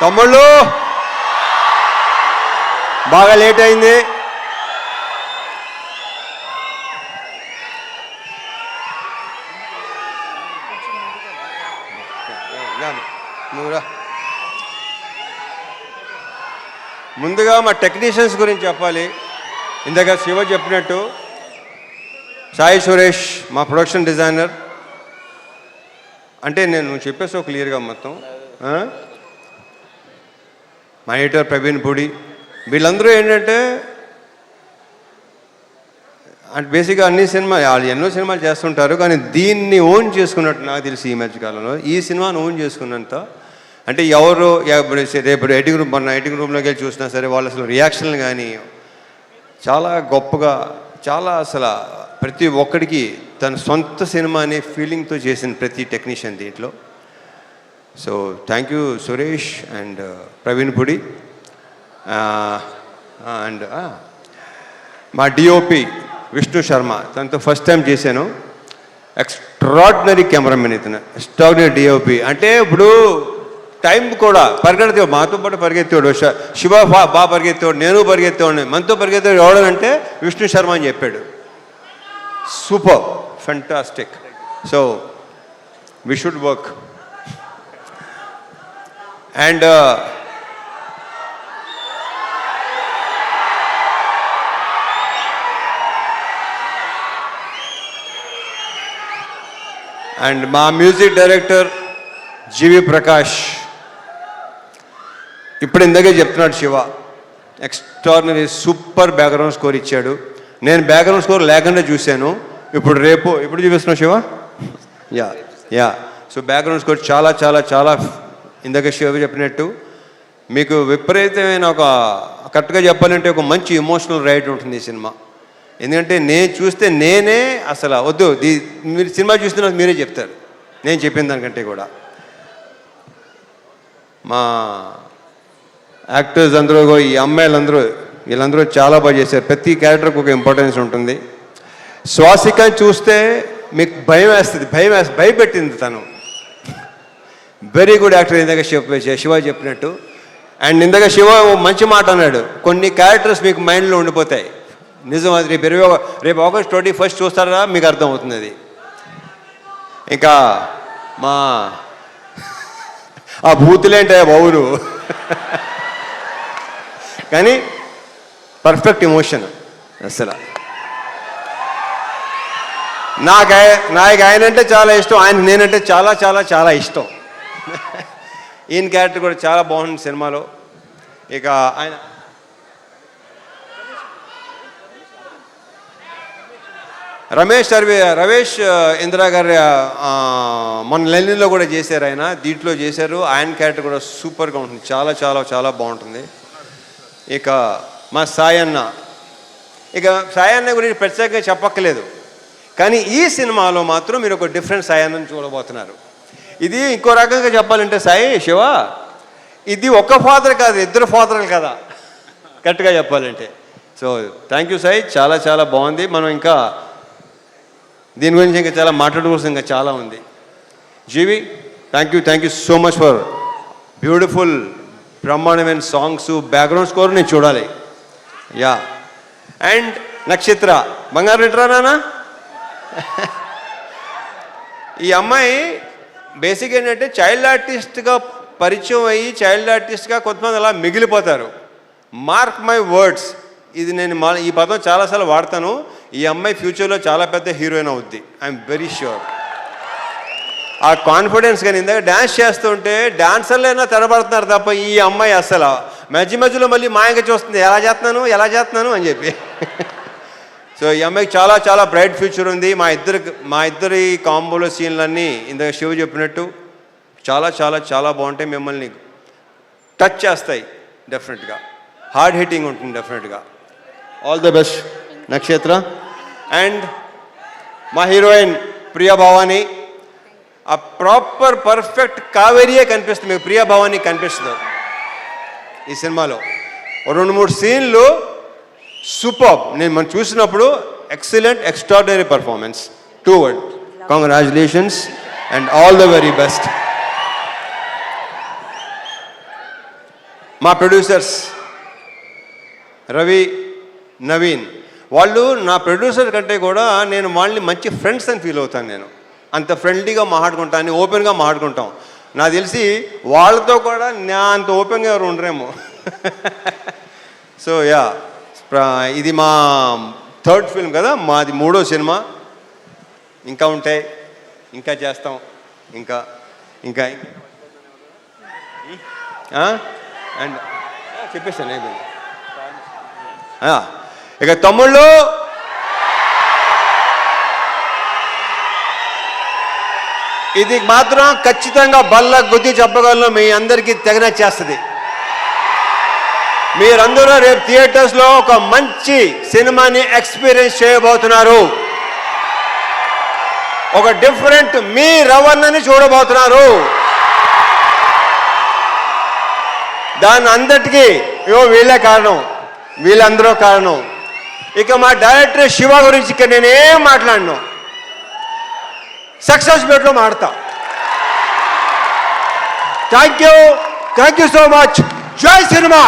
తమ్ముళ్ళు బాగా లేట్ అయింది. ముందుగా మా టెక్నీషియన్స్ గురించి చెప్పాలి. ఇందాక శివ చెప్పినట్టు సాయి సురేష్ మా ప్రొడక్షన్ డిజైనర్. అంటే నేను చెప్పేసో క్లియర్గా మొత్తం. మా ఎడిటర్ ప్రవీణ్ పూడి, వీళ్ళందరూ ఏంటంటే అంటే బేసిక్గా అన్ని వాళ్ళు ఎన్నో సినిమాలు చేస్తుంటారు, కానీ దీన్ని ఓన్ చేసుకున్నట్టు నాకు తెలిసి ఈ మధ్యకాలంలో ఈ సినిమాను ఓన్ చేసుకున్నంత అంటే ఎవరు రేపు ఎడిటింగ్ రూమ్ మొన్న ఎడిటింగ్ రూమ్లోకి వెళ్ళి చూసినా సరే వాళ్ళు అసలు రియాక్షన్లు కానీ చాలా గొప్పగా, చాలా అసలు ప్రతి ఒక్కడికి తన సొంత సినిమా అనే ఫీలింగ్తో చేసిన ప్రతి టెక్నీషియన్ దీంట్లో. So thank you Suresh and Praveen Pudi. And మా డిఓపి విష్ణు శర్మ, తనతో ఫస్ట్ టైం చేశాను. ఎక్స్ట్రాడినరీ కెమెరామెన్ ఇతను, ఎక్స్ట్రాడినరీ డిఓపి. అంటే ఇప్పుడు టైం కూడా పరిగెత్తేవాడు, మాతో పాటు పరిగెత్తేవాడు. శివ బాగా పరిగెత్తేవాడు, నేను పరిగెత్తేవాడిని. మనతో పరిగెత్తేవాడు ఎవడనంటే విష్ణు శర్మ అని చెప్పాడు. Super, fantastic. So we should work. And and మా మ్యూజిక్ డైరెక్టర్ జీవి ప్రకాష్. ఇప్పుడు ఇందాకే చెప్తున్నాడు Shiva, extraordinary super background score ఇచ్చాడు. నేను బ్యాక్గ్రౌండ్ స్కోర్ లేకుండా చూశాను. ఇప్పుడు చూపిస్తున్నావు Shiva. Yeah so background score చాలా చాలా చాలా ఇందాక శివ చెప్పినట్టు మీకు విపరీతమైన ఒక కరెక్ట్గా చెప్పాలంటే ఒక మంచి ఎమోషనల్ రైడ్ ఉంటుంది ఈ సినిమా. ఎందుకంటే నేను చూస్తే నేనే అసలు వద్దు, మీరు సినిమా చూస్తే మీరే చెప్తారు నేను చెప్పిన దానికంటే కూడా. మా యాక్టర్స్ అందరూ, ఈ అమ్మాయిలందరూ, వీళ్ళందరూ చాలా బాగా చేశారు. ప్రతి క్యారెక్టర్కి ఒక ఇంపార్టెన్స్ ఉంటుంది. శ్వాసిక చూస్తే మీకు భయపెట్టింది తను. Very good actor. ఇందాక శివ చెప్పినట్టు. అండ్ ఇందాక శివ మంచి మాట అన్నాడు, కొన్ని క్యారెక్టర్స్ మీకు మైండ్లో ఉండిపోతాయి. నిజం. అది రేపు August 21 చూస్తారా మీకు అర్థమవుతుంది అది. ఇంకా మా ఆ బూతులేంటే బావులు కానీ పర్ఫెక్ట్ ఎమోషన్ అసలు. నాకు ఆయన అంటే చాలా ఇష్టం, నేనంటే చాలా చాలా చాలా ఇష్టం. ఈయన క్యారెక్టర్ కూడా చాలా బాగుంది సినిమాలో. ఇక ఆయన రమేష్ ఇందిరా గారి మన లెనిన్లో కూడా చేశారు ఆయన, దీంట్లో చేశారు. ఆయన క్యారెక్టర్ కూడా సూపర్గా ఉంటుంది, చాలా చాలా చాలా బాగుంటుంది. ఇక మా సాయన్న గురించి ప్రత్యేకంగా చెప్పక్కలేదు, కానీ ఈ సినిమాలో మాత్రం మీరు ఒక డిఫరెంట్ సాయన్నని చూడబోతున్నారు. ఇది ఇంకో రకంగా చెప్పాలంటే శివ ఇది ఒక ఫాదర్ కాదు, ఇద్దరు ఫాదర్లు కదా కరెక్ట్గా చెప్పాలంటే. సో థ్యాంక్ యూ సాయి, చాలా చాలా బాగుంది. మనం ఇంకా దీని గురించి ఇంకా చాలా మాట్లాడుకోవాల్సింది ఇంకా చాలా ఉంది. GV thank you so much for beautiful బ్రహ్మాండమైన సాంగ్స్, బ్యాక్గ్రౌండ్ స్కోర్ నేను చూడాలి. యా అండ్ నక్షత్ర బంగారు లిటరానా. ఈ అమ్మాయి బేసిక్ ఏంటంటే చైల్డ్ ఆర్టిస్ట్గా పరిచయం అయ్యి చైల్డ్ ఆర్టిస్ట్గా కొంతమంది అలా మిగిలిపోతారు. మార్క్ మై వర్డ్స్, ఇది నేను ఈ పదం చాలాసార్లు వాడతాను. ఈ అమ్మాయి ఫ్యూచర్లో చాలా పెద్ద హీరోయిన్ అవుద్ది, ఐఎమ్ వెరీ ష్యూర్. ఆ కాన్ఫిడెన్స్. కానీ ఇందాక డ్యాన్స్ చేస్తుంటే డాన్సర్లైనా తెరబడుతున్నారు తప్ప ఈ అమ్మాయి అస్సలు మధ్యలో మళ్ళీ మాయంగా చూస్తుంది, ఎలా చేస్తున్నాను అని చెప్పి. సో ఈ అమ్మాయికి చాలా చాలా బ్రైట్ ఫ్యూచర్ ఉంది. మా ఇద్దరి కాంబోలో సీన్లన్నీ ఇందాక శివ చెప్పినట్టు చాలా చాలా చాలా బాగుంటాయి, మిమ్మల్ని టచ్ చేస్తాయి డెఫినెట్గా, హార్డ్ హిట్టింగ్ ఉంటుంది డెఫినెట్గా. ఆల్ ద బెస్ట్ నక్షత్ర. అండ్ మా హీరోయిన్ ప్రియా భవాని, ఆ ప్రాపర్ పర్ఫెక్ట్ కావేరియే కనిపిస్తుంది మీకు, ప్రియా భవాని కనిపిస్తుంది ఈ సినిమాలో. 2-3 సీన్లు సూపర్. మనం చూసినప్పుడు excellent, extraordinary performance. 2 words. Congratulations and all the very best. మా ప్రొడ్యూసర్స్ రవి, నవీన్, వాళ్ళు నా ప్రొడ్యూసర్ కంటే కూడా నేను వాళ్ళని మంచి ఫ్రెండ్స్ అని ఫీల్ అవుతాను. నేను అంత ఫ్రెండ్లీగా మాట్లాడుకుంటాను, ఓపెన్గా మాట్లాడుకుంటాం. నాకు తెలిసి వాళ్ళతో కూడా నా అంత ఓపెన్గా ఎవరు ఉండరేమో. సో యా, ఇది మా థర్డ్ ఫిల్మ్ కదా, మాది 3వ సినిమా. ఇంకా ఉంటాయి, ఇంకా చేస్తాం, ఇంకా ఇంకా అండ్ చెప్పేస్తాను అయిపోయింది. ఇక తమ్ముళ్ళు, ఇది మాత్రం ఖచ్చితంగా బల్ల గుద్ది చెప్పగలను, మీ అందరికీ తెగనచ్చేస్తుంది. మీరందరూ రేపు థియేటర్స్లో ఒక మంచి సినిమాని ఎక్స్పీరియన్స్ చేయబోతున్నారు. ఒక డిఫరెంట్ మీ రవణని చూడబోతున్నారు. దాని అందరికీ వీళ్ళే కారణం, వీళ్ళందరూ కారణం. ఇక మా డైరెక్టర్ శివ గురించి ఇక్కడ నేనేం మాట్లాడను, సక్సెస్ మీట్లో మాడతా. Thank you so much. జై సినిమా.